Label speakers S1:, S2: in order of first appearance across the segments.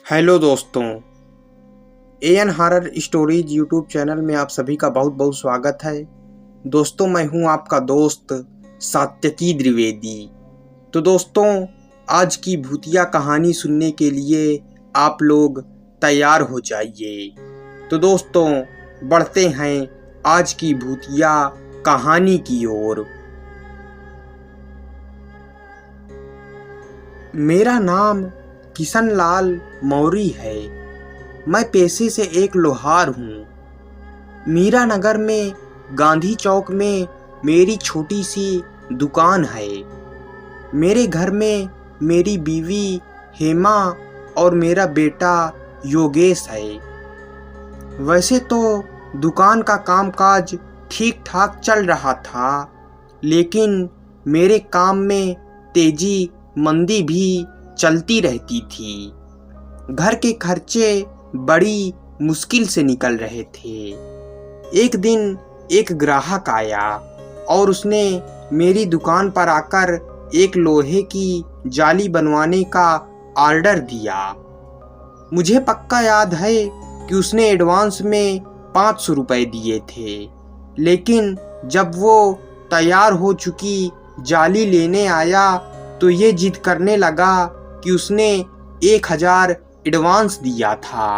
S1: Hello दोस्तों, A N horror stories YouTube channel में आप सभी का बहुत बहुत स्वागत है। दोस्तों, मैं हूं आपका दोस्त सात्यकी द्विवेदी। तो दोस्तों, आज की भूतिया कहानी सुनने के लिए आप लोग तैयार हो जाइए। तो दोस्तों, बढ़ते हैं आज की भूतिया कहानी की ओर। मेरा नाम किशन लाल मौर्य है। मैं पेशे से एक लोहार हूँ। मीरा नगर में गांधी चौक में मेरी छोटी सी दुकान है। मेरे घर में मेरी बीवी हेमा और मेरा बेटा योगेश है। वैसे तो दुकान का कामकाज ठीक ठाक चल रहा था, लेकिन मेरे काम में तेजी मंदी भी चलती रहती थी। घर के खर्चे बड़ी मुश्किल से निकल रहे थे। एक दिन एक ग्राहक आया और उसने मेरी दुकान पर आकर एक लोहे की जाली बनवाने का ऑर्डर दिया। मुझे पक्का याद है कि उसने एडवांस में 500 रुपये दिए थे, लेकिन जब वो तैयार हो चुकी जाली लेने आया तो ये जिद करने लगा कि उसने 1000 एडवांस दिया था।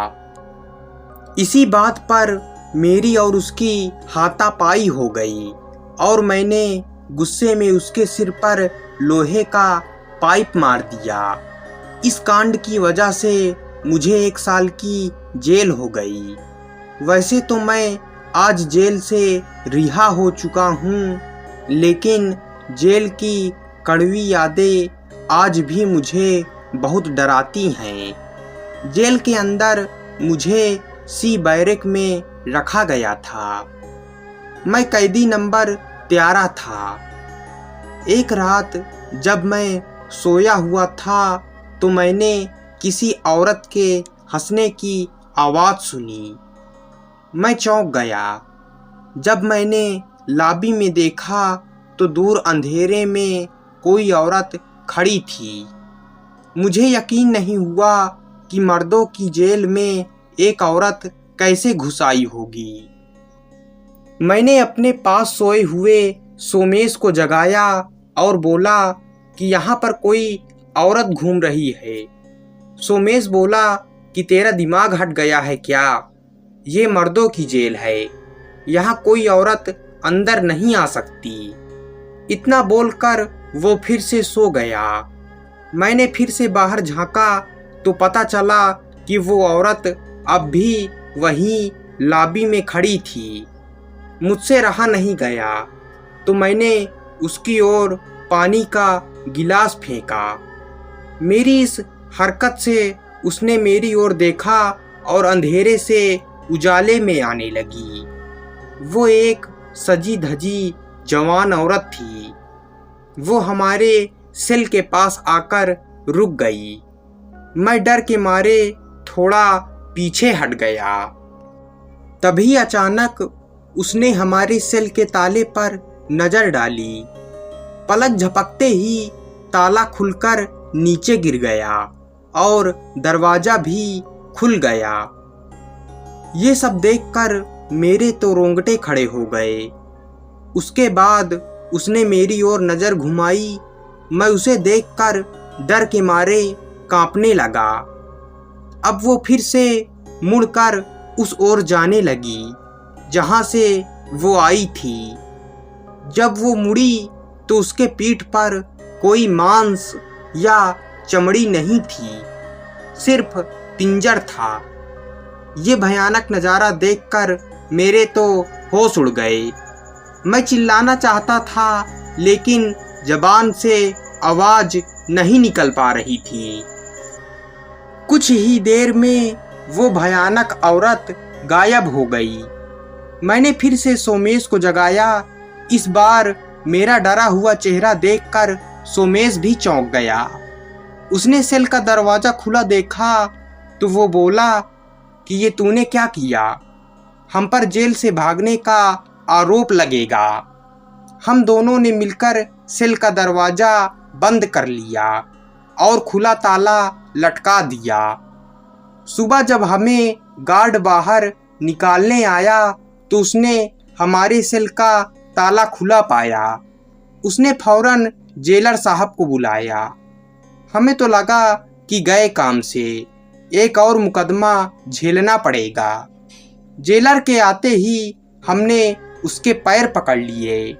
S1: इसी बात पर मेरी और उसकी हाथापाई हो गई और मैंने गुस्से में उसके सिर पर लोहे का पाइप मार दिया। इस कांड की वजह से मुझे 1 साल की जेल हो गई। वैसे तो मैं आज जेल से रिहा हो चुका हूँ, लेकिन जेल की कड़वी यादें आज भी मुझे बहुत डराती हैं। जेल के अंदर मुझे सी बैरक में रखा गया था। मैं कैदी नंबर 13 था। एक रात जब मैं सोया हुआ था तो मैंने किसी औरत के हंसने की आवाज़ सुनी। मैं चौंक गया। जब मैंने लॉबी में देखा तो दूर अंधेरे में कोई औरत खड़ी थी। मुझे यकीन नहीं हुआ कि मर्दों की जेल में एक औरत कैसे घुस आई होगी। मैंने अपने पास सोए हुए सोमेश को जगाया और बोला कि यहाँ पर कोई औरत घूम रही है। सोमेश बोला कि तेरा दिमाग हट गया है क्या? ये मर्दों की जेल है, यहाँ कोई औरत अंदर नहीं आ सकती। इतना बोलकर वो फिर से सो गया। मैंने फिर से बाहर झांका तो पता चला कि वो औरत अब भी वहीं लॉबी में खड़ी थी। मुझसे रहा नहीं गया तो मैंने उसकी ओर पानी का गिलास फेंका। मेरी इस हरकत से उसने मेरी ओर देखा और अंधेरे से उजाले में आने लगी। वो एक सजी धजी जवान औरत थी। वो हमारे सेल के पास आकर रुक गई। मैं डर के मारे थोड़ा पीछे हट गया। तभी अचानक उसने हमारे सेल के ताले पर नजर डाली। पलक झपकते ही ताला खुलकर नीचे गिर गया और दरवाजा भी खुल गया। ये सब देखकर मेरे तो रोंगटे खड़े हो गए। उसके बाद उसने मेरी ओर नजर घुमाई। मैं उसे देखकर डर के मारे कांपने लगा। अब वो फिर से मुड़कर उस ओर जाने लगी जहां से वो आई थी। जब वो मुड़ी तो उसके पीठ पर कोई मांस या चमड़ी नहीं थी, सिर्फ पिंजर था। ये भयानक नज़ारा देखकर मेरे तो होश उड़ गए। मैं चिल्लाना चाहता था, लेकिन ज़बान से आवाज़ नहीं निकल पा रही थी। कुछ ही देर में वो भयानक औरत गायब हो गई। मैंने फिर से सोमेश को जगाया। इस बार मेरा डरा हुआ चेहरा देखकर सोमेश भी चौंक गया। उसने सेल का दरवाज़ा खुला देखा तो वो बोला कि ये तूने क्या किया? हम पर जेल से भागने का आरोप लगेगा। हम दोनों ने मिलकर सेल का दरवाज़ा बंद कर लिया और खुला ताला लटका दिया। सुबह जब हमें गार्ड बाहर निकालने आया तो उसने हमारे सेल का ताला खुला पाया। उसने फौरन जेलर साहब को बुलाया। हमें तो लगा कि गए काम से, एक और मुकदमा झेलना पड़ेगा। जेलर के आते ही हमने उसके पैर पकड़ लिए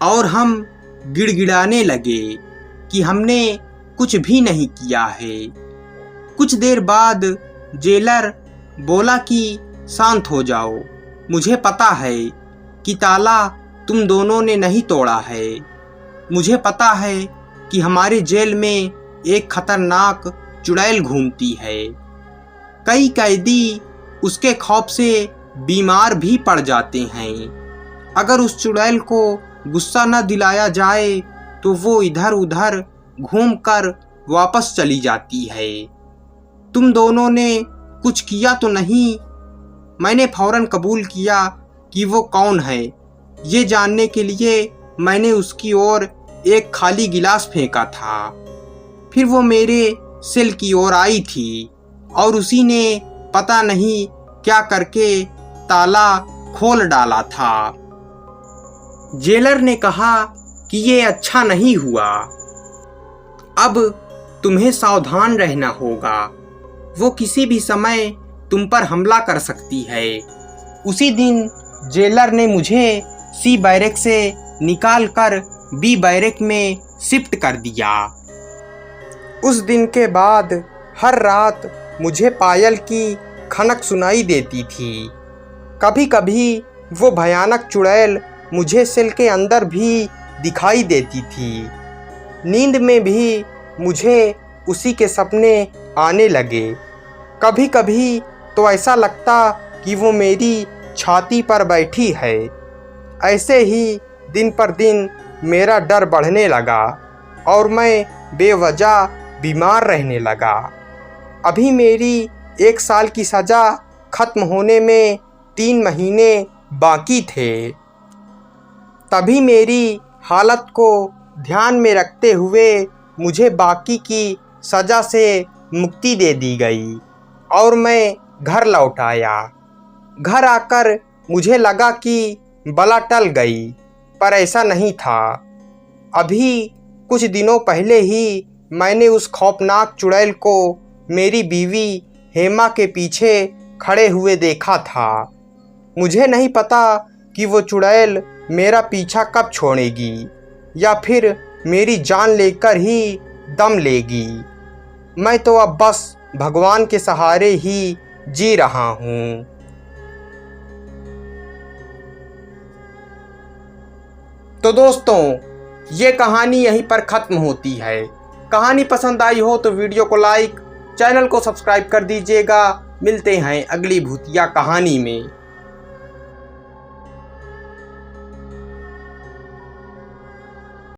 S1: और हम गिड़गिड़ाने लगे कि हमने कुछ भी नहीं किया है। कुछ देर बाद जेलर बोला कि शांत हो जाओ, मुझे पता है कि ताला तुम दोनों ने नहीं तोड़ा है। मुझे पता है कि हमारे जेल में एक खतरनाक चुड़ैल घूमती है। कई कैदी उसके खौफ से बीमार भी पड़ जाते हैं। अगर उस चुड़ैल को गुस्सा न दिलाया जाए तो वो इधर उधर घूमकर वापस चली जाती है। तुम दोनों ने कुछ किया तो नहीं? मैंने फौरन कबूल किया कि वो कौन है। ये जानने के लिए मैंने उसकी ओर एक खाली गिलास फेंका था। फिर वो मेरे सेल की ओर आई थी और उसी ने पता नहीं क्या करके ताला खोल डाला था। जेलर ने कहा कि ये अच्छा नहीं हुआ, अब तुम्हें सावधान रहना होगा। वो किसी भी समय तुम पर हमला कर सकती है। उसी दिन जेलर ने मुझे सी बैरक से निकालकर बी बैरक में शिफ्ट कर दिया। उस दिन के बाद हर रात मुझे पायल की खनक सुनाई देती थी। कभी कभी वो भयानक चुड़ैल मुझे सेल के अंदर भी दिखाई देती थी। नींद में भी मुझे उसी के सपने आने लगे। कभी कभी तो ऐसा लगता कि वो मेरी छाती पर बैठी है। ऐसे ही दिन पर दिन मेरा डर बढ़ने लगा और मैं बेवजह बीमार रहने लगा। अभी मेरी 1 साल की सज़ा ख़त्म होने में 3 महीने बाकी थे। तभी मेरी हालत को ध्यान में रखते हुए मुझे बाकी की सज़ा से मुक्ति दे दी गई और मैं घर लौट आया। घर आकर मुझे लगा कि बला टल गई, पर ऐसा नहीं था। अभी कुछ दिनों पहले ही मैंने उस खौफनाक चुड़ैल को मेरी बीवी हेमा के पीछे खड़े हुए देखा था। मुझे नहीं पता कि वो चुड़ैल मेरा पीछा कब छोड़ेगी या फिर मेरी जान लेकर ही दम लेगी। मैं तो अब बस भगवान के सहारे ही जी रहा हूँ। तो दोस्तों, ये कहानी यहीं पर ख़त्म होती है। कहानी पसंद आई हो तो वीडियो को लाइक, चैनल को सब्सक्राइब कर दीजिएगा। मिलते हैं अगली भूतिया कहानी में।